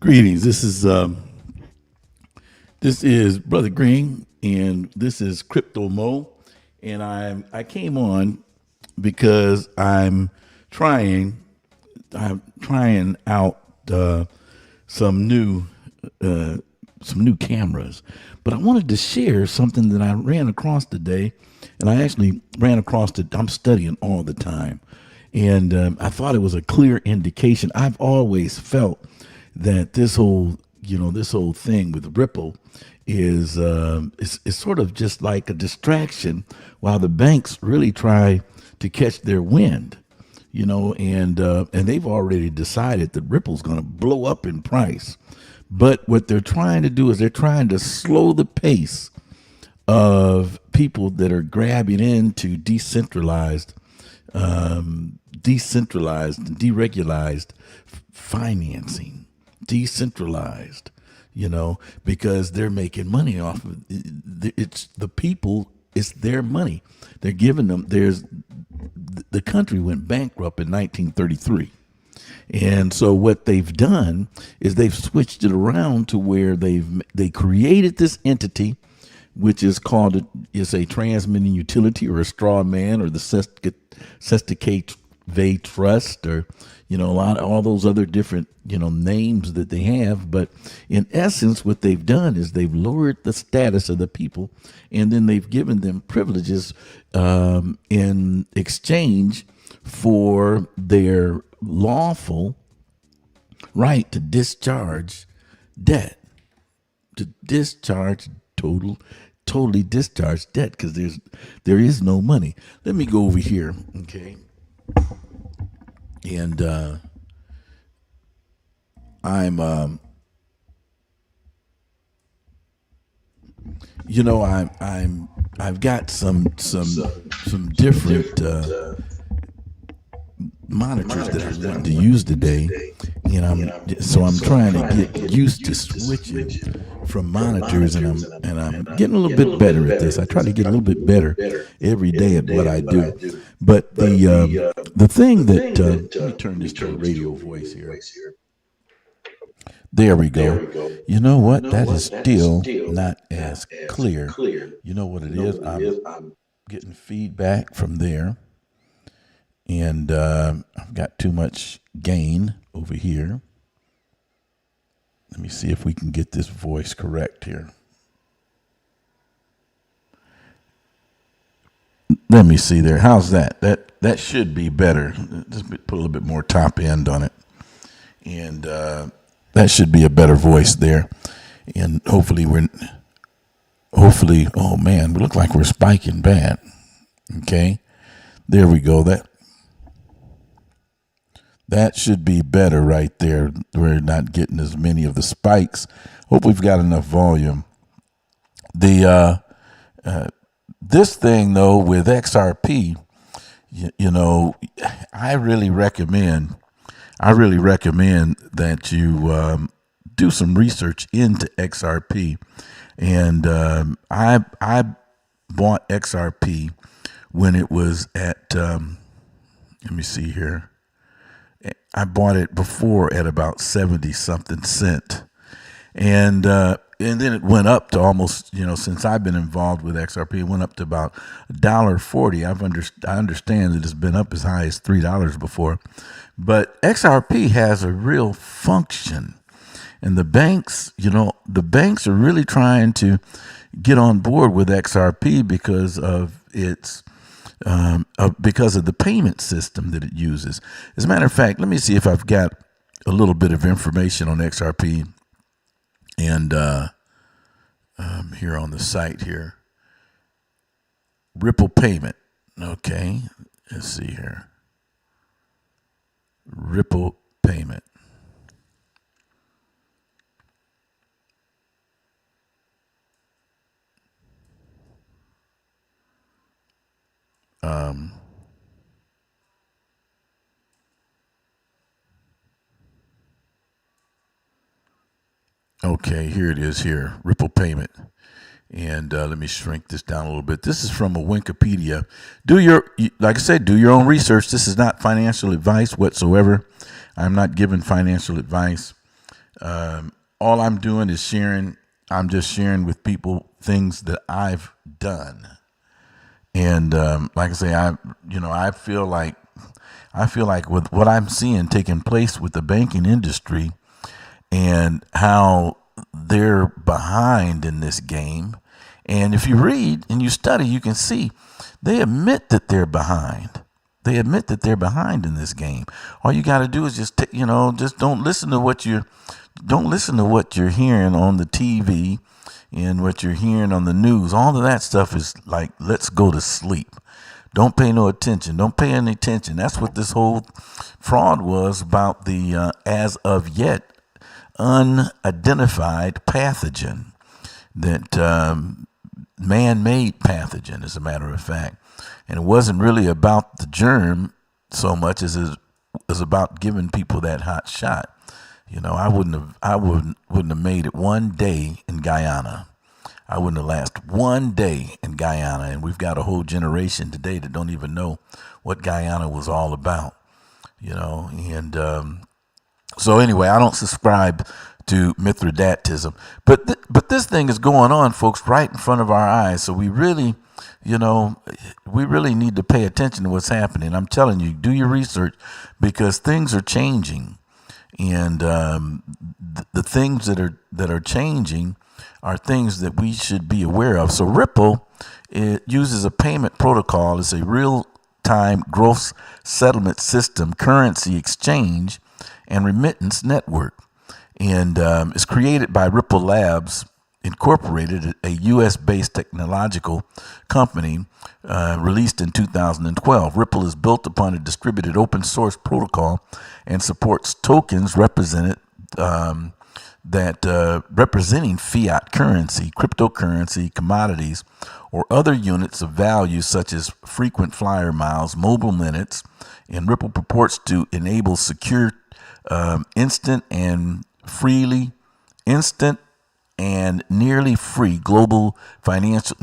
Greetings. This is Brother Green, and this is Crypto Mo, and I came on because I'm trying out some new cameras, but I wanted to share something that I ran across today, and I actually ran across it. I'm studying all the time, and I thought it was a clear indication. I've always felt that this whole thing with Ripple is sort of just like a distraction while the banks really try to catch their wind. and they've already decided that Ripple's going to blow up in price. But what they're trying to do is they're trying to slow the pace of people that are grabbing into decentralized and deregularized financing, decentralized, because they're making money off of it's the people. It's their money. They're giving them. The country went bankrupt in 1933. And so what they've done is they've switched it around to where they created this entity, which is called is a transmitting utility or a straw man or the Sesticate Vay Trust or a lot of all those other different names that they have. But in essence, what they've done is they've lowered the status of the people, and then they've given them privileges in exchange for their lawful right to discharge debt, to discharge totally discharge debt, because there is no money. Let me go over here, okay? And I've got some different monitors that I want to use today, and I'm trying to get used to switching from monitors, and I'm getting a little bit better at this. I try to get a little bit better every day at what I do. But the thing that let me turn this to a radio voice here. There we go. You know what? That is still not as clear. You know what it is? I'm getting feedback from there. And I've got too much gain over here. Let me see if we can get this voice correct here. Let me see there. How's that? That should be better. Just put a little bit more top end on it. And that should be a better voice there. And hopefully, oh man, we look like we're spiking bad. Okay. There we go. That should be better right there. We're not getting as many of the spikes. Hope we've got enough volume. This thing though with XRP, I really recommend that you do some research into XRP. And I bought XRP when it was at let me see here. I bought it before at about 70 something cent. And then it went up to almost, since I've been involved with XRP, it went up to about $1.40. I understand that it's been up as high as $3 before. But XRP has a real function. And the banks are really trying to get on board with XRP because of its because of the payment system that it uses. As a matter of fact, let me see if I've got a little bit of information on XRP and here on the site here. Ripple payment. Okay, let's see here. Ripple payment. Okay, here it is here, Ripple payment. And let me shrink this down a little bit. This is from a Wikipedia. Like I said, do your own research. This is not financial advice whatsoever. I'm not giving financial advice. All I'm doing is sharing. I'm just sharing with people things that I've done. And like I say, I feel like with what I'm seeing taking place with the banking industry and how they're behind in this game. And if you read and you study, you can see they admit that they're behind. They admit that they're behind in this game. All you got to do is just don't listen to what you're hearing on the TV and what you're hearing on the news. All of that stuff is like, let's go to sleep. Don't pay no attention. Don't pay any attention. That's what this whole fraud was about, the as of yet unidentified pathogen, that man-made pathogen, as a matter of fact. And it wasn't really about the germ so much as it was about giving people that hot shot. I wouldn't have made it one day in Guyana. I wouldn't have lasted one day in Guyana, and we've got a whole generation today that don't even know what Guyana was all about. And so anyway, I don't subscribe to Mithridatism, but this thing is going on, folks, right in front of our eyes. So we really need to pay attention to what's happening. I'm telling you, do your research, because things are changing, and the things that are changing are things that we should be aware of. So Ripple, it uses a payment protocol. It's a real-time gross settlement system, currency exchange, and remittance network. And it's created by Ripple Labs Incorporated, a U.S.-based technological company, released in 2012. Ripple is built upon a distributed open-source protocol and supports tokens representing fiat currency, cryptocurrency, commodities, or other units of value such as frequent flyer miles, mobile minutes. And Ripple purports to enable secure, instant and nearly free global financial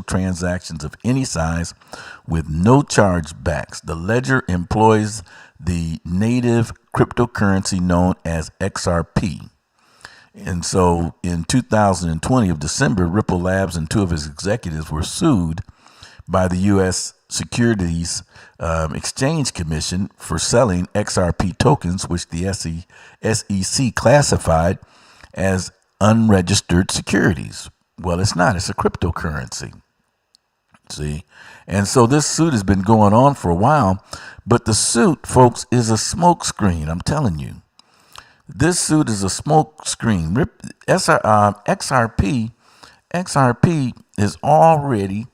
transactions of any size with no chargebacks. The ledger employs the native cryptocurrency known as XRP. And so in 2020 of December, Ripple Labs and two of its executives were sued by the U.S. Securities Exchange Commission for selling XRP tokens, which the SEC classified as unregistered securities. Well, it's not. It's a cryptocurrency. See? And so this suit has been going on for a while, but the suit, folks, is a smokescreen. I'm telling you. This suit is a smokescreen. XRP is already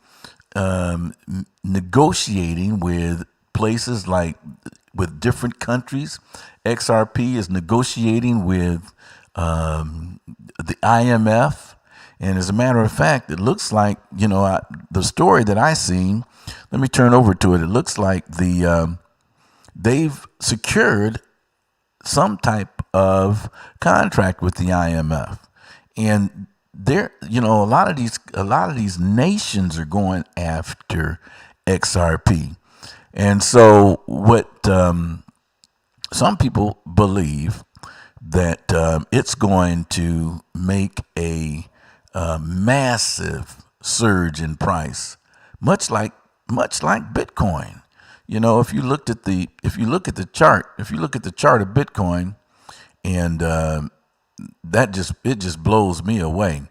negotiating with places with different countries. XRP is negotiating with the IMF. And as a matter of fact, it looks like, the story that I seen, let me turn over to it. It looks like they've secured some type of contract with the IMF. And a lot of these nations are going after XRP. And so what some people believe that it's going to make a massive surge in price, much like Bitcoin. If you look at the chart of Bitcoin, and it just blows me away.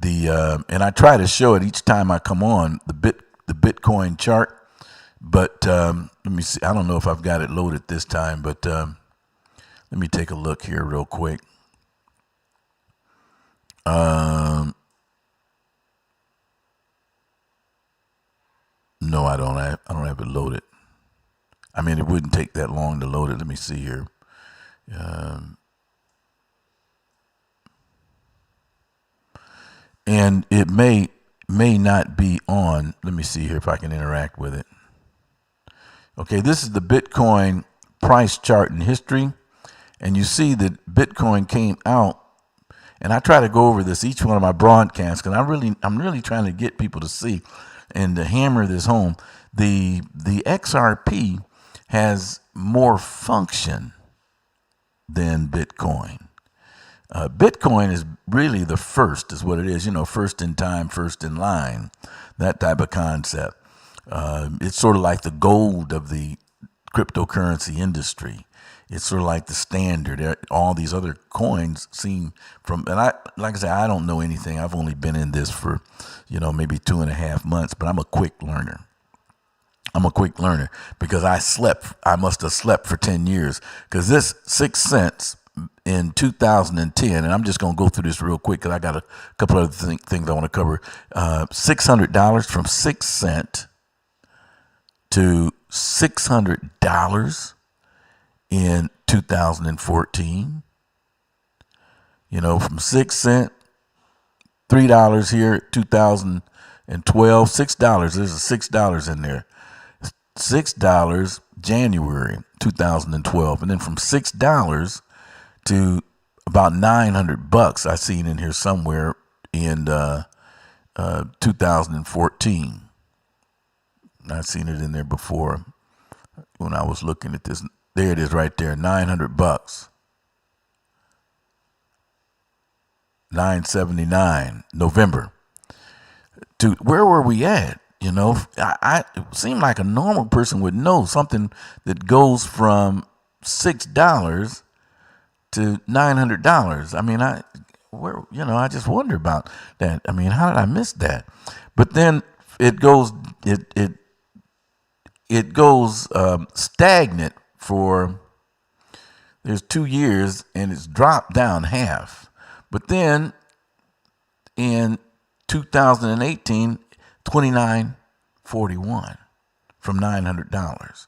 And I try to show it each time I come on the Bitcoin chart, but let me see. I don't know if I've got it loaded this time, but let me take a look here real quick. No, I don't have it loaded. I mean, it wouldn't take that long to load it. Let me see here. And it may not be on. Let me see here if I can interact with it. Okay, this is the Bitcoin price chart in history, and you see that Bitcoin came out. And I try to go over this each one of my broadcasts because I'm really trying to get people to see and to hammer this home. The XRP has more function than Bitcoin. Bitcoin is really the first, is what it is. First in time, first in line, that type of concept. It's sort of like the gold of the cryptocurrency industry. It's sort of like the standard. All these other coins seem and like I say, I don't know anything. I've only been in this for, maybe 2.5 months, but I'm a quick learner. Because I must have slept for 10 years, because this 6 cents in 2010, and I'm just going to go through this real quick because I got a couple other things I want to cover. $600 from 6 cent to $600 in 2014. You know, from 6 cent, $3 here, 2012, $6. There's a $6 in there. $6 January 2012, and then from $6 to about $900 I seen in here somewhere in 2014. I've seen it in there before when I was looking at this. There it is right there, $900. $979 November. Dude, where were we at? You know, it seemed like a normal person would know something that goes from $6 to $900. I mean, I just wonder about that. I mean, how did I miss that? But then it goes stagnant for there's 2 years, and it's dropped down half. But then in 2018, $29.41 from $900,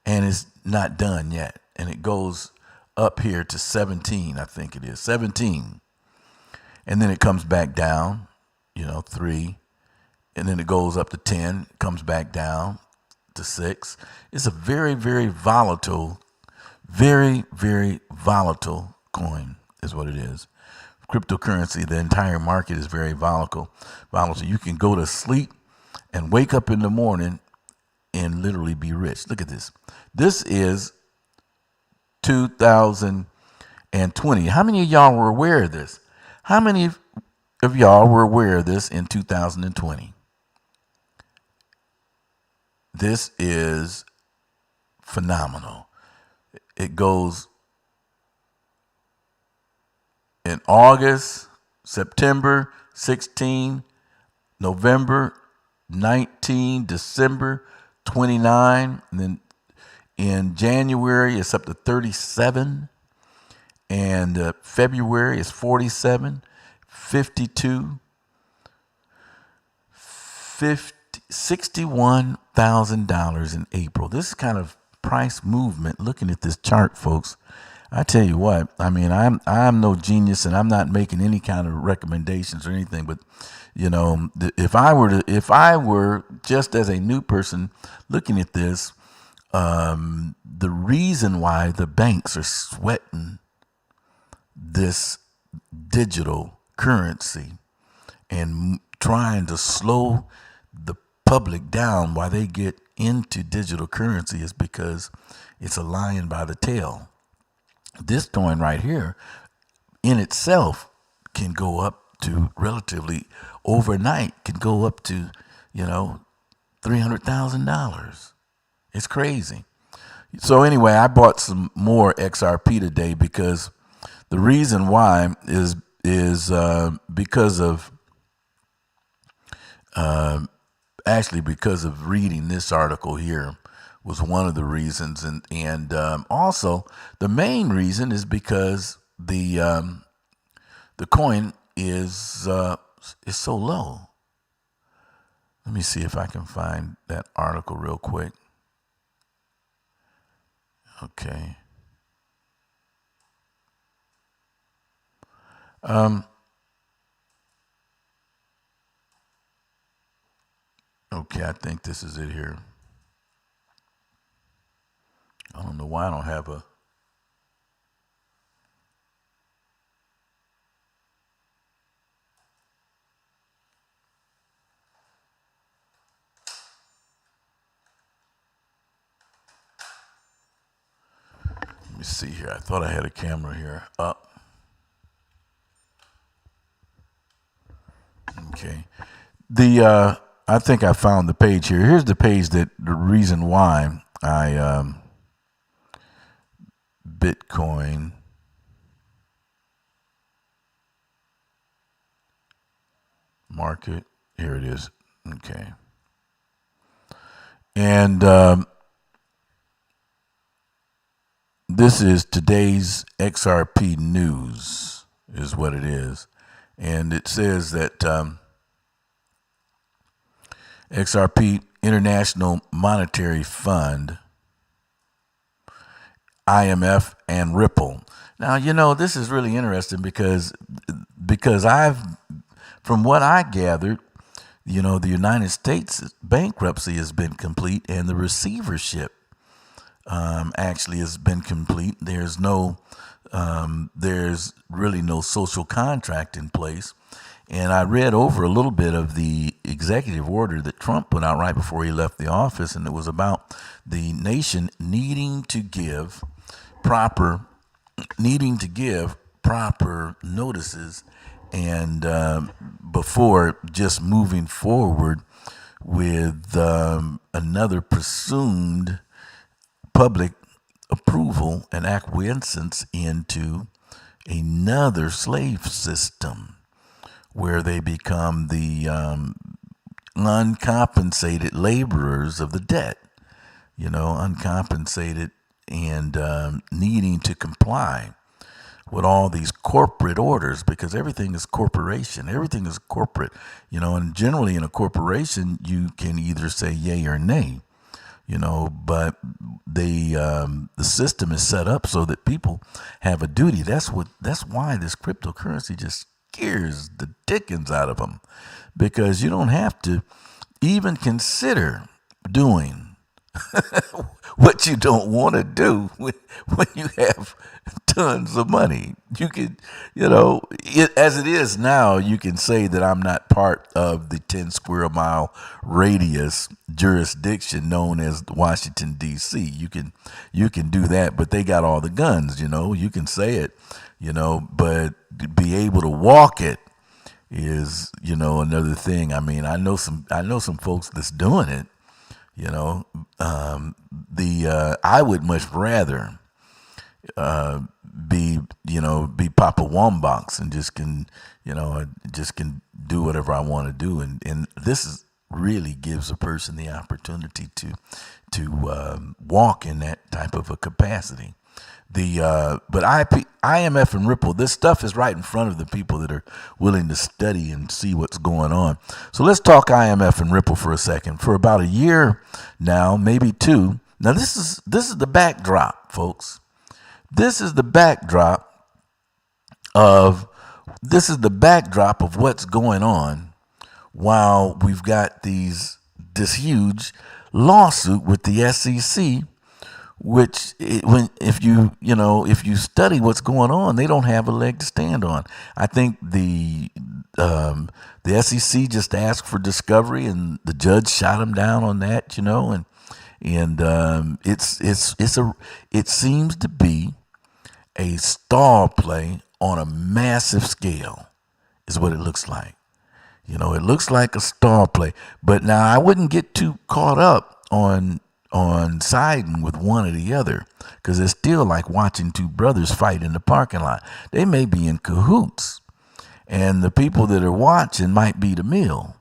and it's not done yet. And it goes up here to 17, I think it is 17, and then it comes back down, 3, and then it goes up to 10, comes back down to 6. It's a very, very volatile, very, very volatile coin, is what it is. Cryptocurrency, the entire market is very volatile. You can go to sleep and wake up in the morning and literally be rich. Look at this. This is 2020. How many of y'all were aware of this? How many of y'all were aware of this in 2020? This is phenomenal. It goes in August, September 16, November 19, December 29, and then in January it's up to 37, and February is 47, 52, $61,000 in April. This kind of price movement, looking at this chart, folks, I tell you what, I mean, I'm no genius, and I'm not making any kind of recommendations or anything, but if I were just as a new person looking at this, the reason why the banks are sweating this digital currency and trying to slow the public down while they get into digital currency is because it's a lion by the tail. This coin right here in itself can go up to relatively overnight, can go up to, $300,000. It's crazy. So anyway, I bought some more XRP today because the reason why is because of because of reading this article here was one of the reasons, and also the main reason is because the coin is so low. Let me see if I can find that article real quick. Okay. Okay, I think this is it here. I don't know why I don't have a. Let me see here. I thought I had a camera here up. Okay. I think I found the page here. Here's the page the reason why I Bitcoin market. Here it is. Okay. And This is today's XRP news, is what it is. And it says that XRP International Monetary Fund, IMF, and Ripple. Now, this is really interesting because from what I gathered, the United States bankruptcy has been complete and the receivership actually has been complete. There's really no social contract in place. And I read over a little bit of the executive order that Trump put out right before he left the office, and it was about the nation needing to give proper notices and before just moving forward with another presumed public approval and acquiescence into another slave system where they become the uncompensated laborers of the debt, uncompensated and needing to comply with all these corporate orders, because everything is corporation, everything is corporate, and generally in a corporation you can either say yay or nay, but the system is set up so that people have a duty. That's why this cryptocurrency just scares the dickens out of them, because you don't have to even consider doing what you don't want to do when you have tons of money. You could, as it is now, you can say that I'm not part of the 10 square mile radius jurisdiction known as Washington, D.C. You can do that, but they got all the guns, you can say it, but be able to walk it is, another thing. I mean, I know some folks that's doing it. I would much rather be Papa Wombox and just can do whatever I want to do, and this really gives a person the opportunity to walk in that type of a capacity. But IMF and Ripple, this stuff is right in front of the people that are willing to study and see what's going on. So let's talk IMF and Ripple for a second. For about a year now, maybe two. Now this is the backdrop, folks. This is the backdrop of what's going on while we've got this huge lawsuit with the SEC. Which, if you study what's going on, they don't have a leg to stand on. I think the SEC just asked for discovery, and the judge shot him down on that, and it seems to be a stall play on a massive scale, is what it looks like. It looks like a stall play. But now I wouldn't get too caught up on siding with one or the other, because it's still like watching two brothers fight in the parking lot. They may be in cahoots, and the people that are watching might be the meal,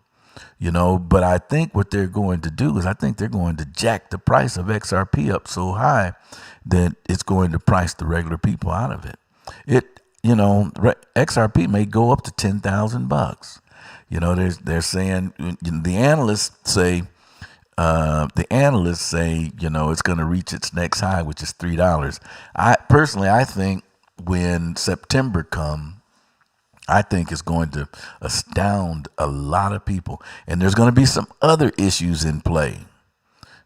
but I think what they're going to do is they're going to jack the price of XRP up so high that it's going to price the regular people out of it. XRP may go up to $10,000. They're saying, the analysts say it's going to reach its next high, which is $3. I think when September comes, I think it's going to astound a lot of people. And there's going to be some other issues in play,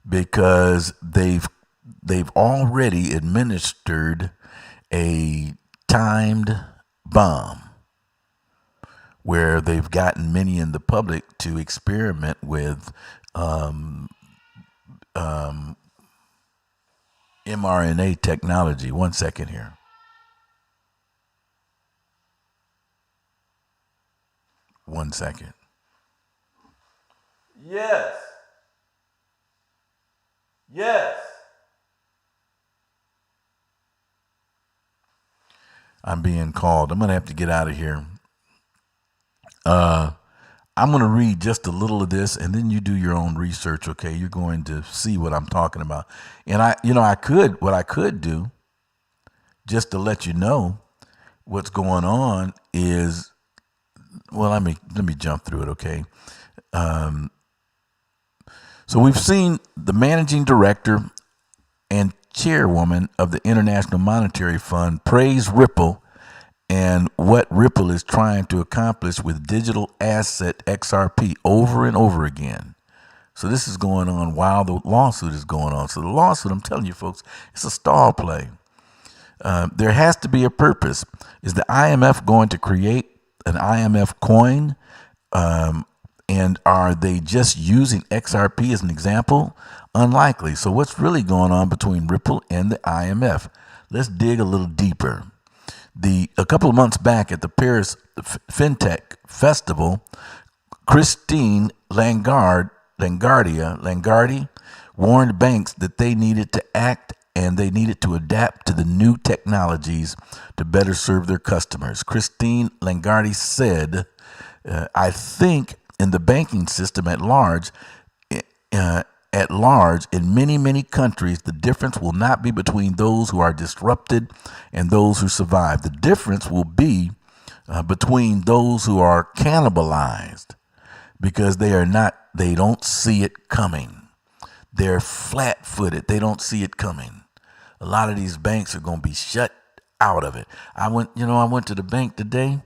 because they've already administered a timed bomb where they've gotten many in the public to experiment with mRNA technology. 1 second here. One second. Yes. I'm being called. I'm going to have to get out of here. I'm going to read just a little of this, and then you do your own research, okay? You're going to see what I'm talking about. And what I could do just to let you know what's going on is, well, let me jump through it, okay? So we've seen the managing director and chairwoman of the International Monetary Fund praise Ripple and what Ripple is trying to accomplish with digital asset XRP over and over again. So this is going on while the lawsuit is going on. So the lawsuit, I'm telling you folks, it's a stall play. There has to be a purpose. Is the IMF going to create an IMF coin? And are they just using XRP as an example? Unlikely. So what's really going on between Ripple and the IMF? Let's dig a little deeper. A couple of months back at the Paris FinTech Festival, Christine Lagarde warned banks that they needed to act and they needed to adapt to the new technologies to better serve their customers. Christine Lagarde said, I think in the banking system at large, in many, many countries, the difference will not be between those who are disrupted and those who survive. The difference will be between those who are cannibalized because they don't see it coming. They're flat-footed. They don't see it coming. A lot of these banks are going to be shut out of it. I went to the bank today,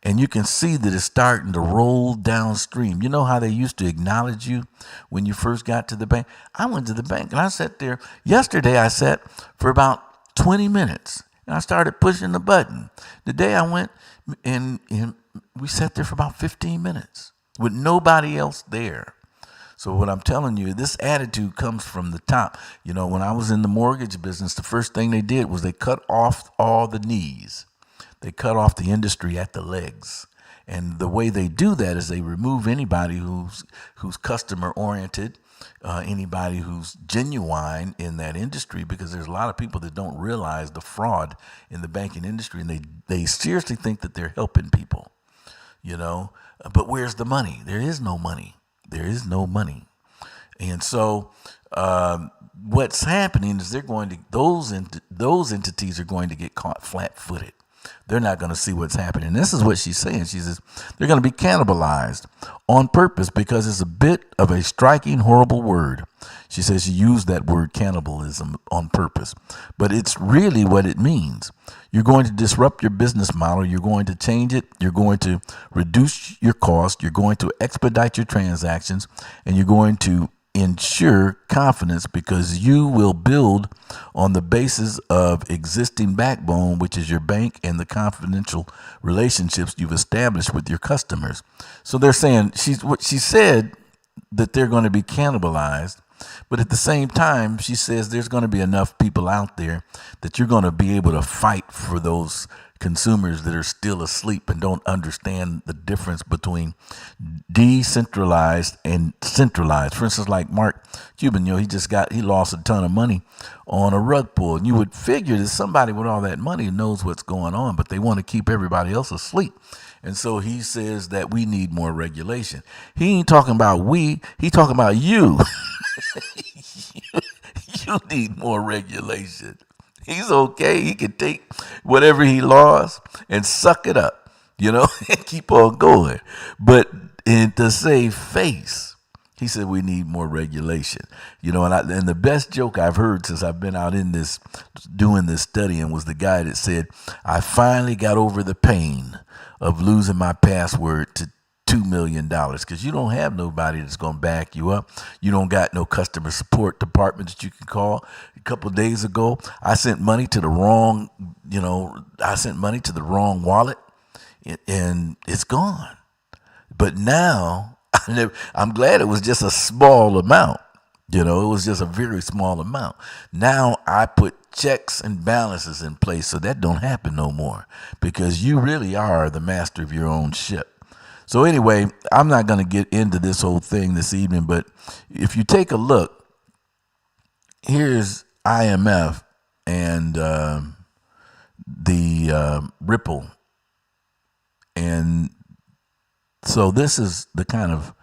and you can see that it's starting to roll downstream. You know how they used to acknowledge you when you first got to the bank? I went to the bank, and I sat there. Yesterday, I sat for about 20 minutes, and I started pushing the button. The day I went, and we sat there for about 15 minutes with nobody else there. So what I'm telling you, this attitude comes from the top. You know, when I was in the mortgage business, the first thing they did was they cut off all the knees. They cut off the industry at the legs. And the way they do that is they remove anybody who's customer oriented, anybody who's genuine in that industry, because there's a lot of people that don't realize the fraud in the banking industry, and they seriously think that they're helping people, you know. But where's the money? There is no money. There is no money. And so what's happening is those entities are going to get caught flat-footed. They're not going to see what's happening. This is what she's saying. She says they're going to be cannibalized on purpose because it's a bit of a striking, horrible word. She says she used that word cannibalism on purpose, but it's really what it means. You're going to disrupt your business model. You're going to change it. You're going to reduce your cost. You're going to expedite your transactions, and you're going to ensure confidence because you will build on the basis of existing backbone, which is your bank and the confidential relationships you've established with your customers. So they're saying she said that they're going to be cannibalized, but at the same time, she says there's going to be enough people out there that you're going to be able to fight for those consumers that are still asleep and don't understand the difference between decentralized and centralized. For instance, like Mark Cuban, he lost a ton of money on a rug pull. And you would figure that somebody with all that money knows what's going on, but they want to keep everybody else asleep. And so he says that we need more regulation. He ain't talking about we, he talking about you. You need more regulation. He's okay. He can take whatever he lost and suck it up, and keep on going. But to save face, he said we need more regulation. And the best joke I've heard since I've been out in this, doing this studying, was the guy that said, I finally got over the pain of losing my password to $2 million, because you don't have nobody that's going to back you up. You don't got no customer support department that you can call. A couple of days ago, I sent money to the wrong wallet, and it's gone. But now, I'm glad it was just a small amount. It was just a very small amount. Now I put checks and balances in place so that don't happen no more, because you really are the master of your own ship. So anyway, I'm not going to get into this whole thing this evening, but if you take a look, here's IMF and the Ripple. And so this is the kind of,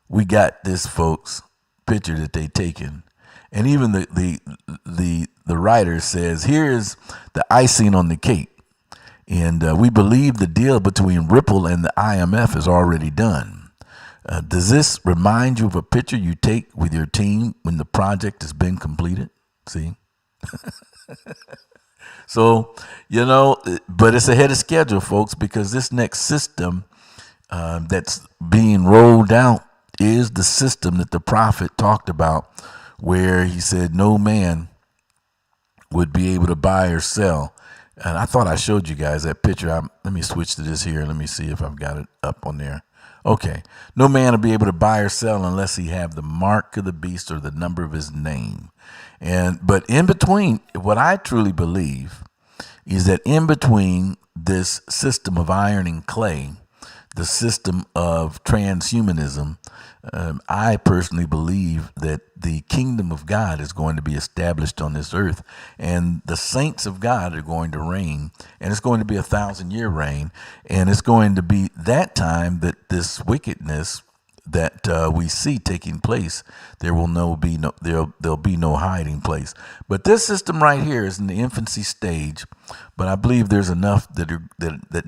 we got this, folks, picture that they taken. And even the writer says, here is the icing on the cake. And we believe the deal between Ripple and the IMF is already done. Does this remind you of a picture you take with your team when the project has been completed? See? So, but it's ahead of schedule, folks, because this next system that's being rolled out is the system that the prophet talked about, where he said no man would be able to buy or sell. And I thought I showed you guys that picture. Let me switch to this here. Let me see if I've got it up on there. Okay. No man will be able to buy or sell unless he have the mark of the beast or the number of his name. But in between, what I truly believe is that in between this system of iron and clay, the system of transhumanism, I personally believe that the kingdom of God is going to be established on this earth, and the saints of God are going to reign, and it's going to be 1,000-year reign, and it's going to be that time that this wickedness that we see taking place, there'll be no hiding place. But this system right here is in the infancy stage, but I believe there's enough that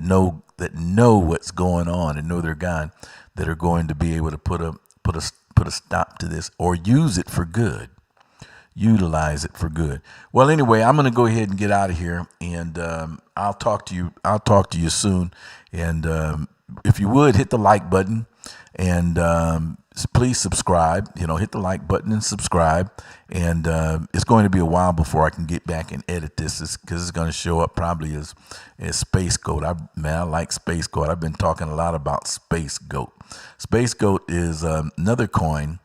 know what's going on and know their God, that are going to be able to put a stop to this, or use it for good, utilize it for good. Well, anyway, I'm going to go ahead and get out of here, and I'll talk to you soon. And if you would, hit the like button, and please subscribe. Hit the like button and subscribe. And it's going to be a while before I can get back and edit this, because it's going to show up probably as Spacegoat. I like Spacegoat. I've been talking a lot about Spacegoat. Spacegoat is another coin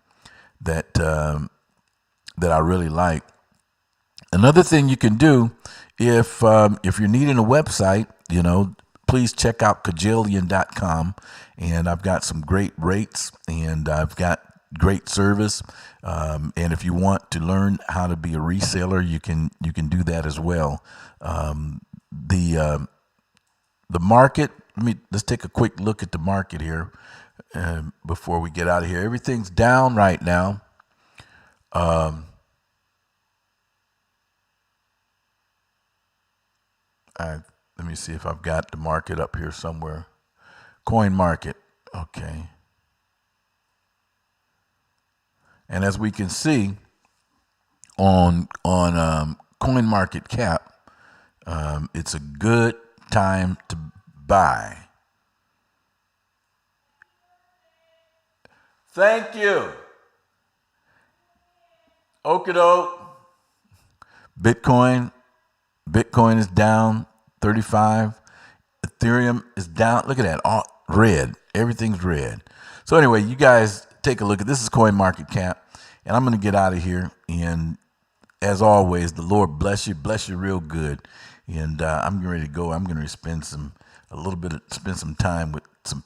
that I really like. Another thing you can do, if you're needing a website, please check out Kajillion.com, and I've got some great rates, and I've got great service. And if you want to learn how to be a reseller, you can do that as well. The market. Let's take a quick look at the market here before we get out of here. Everything's down right now. Let me see if I've got the market up here somewhere. Coin market. Okay. And as we can see on Coin Market Cap, it's a good time to buy. Thank you. Okie doke. Bitcoin is down 35. Ethereum is down. Look at that. All red. Everything's red. So anyway, you guys take a look at this. Is Coin Market Cap, and I'm going to get out of here. And as always, the Lord bless you real good. And I'm getting ready to go. I'm going to spend some time with some people.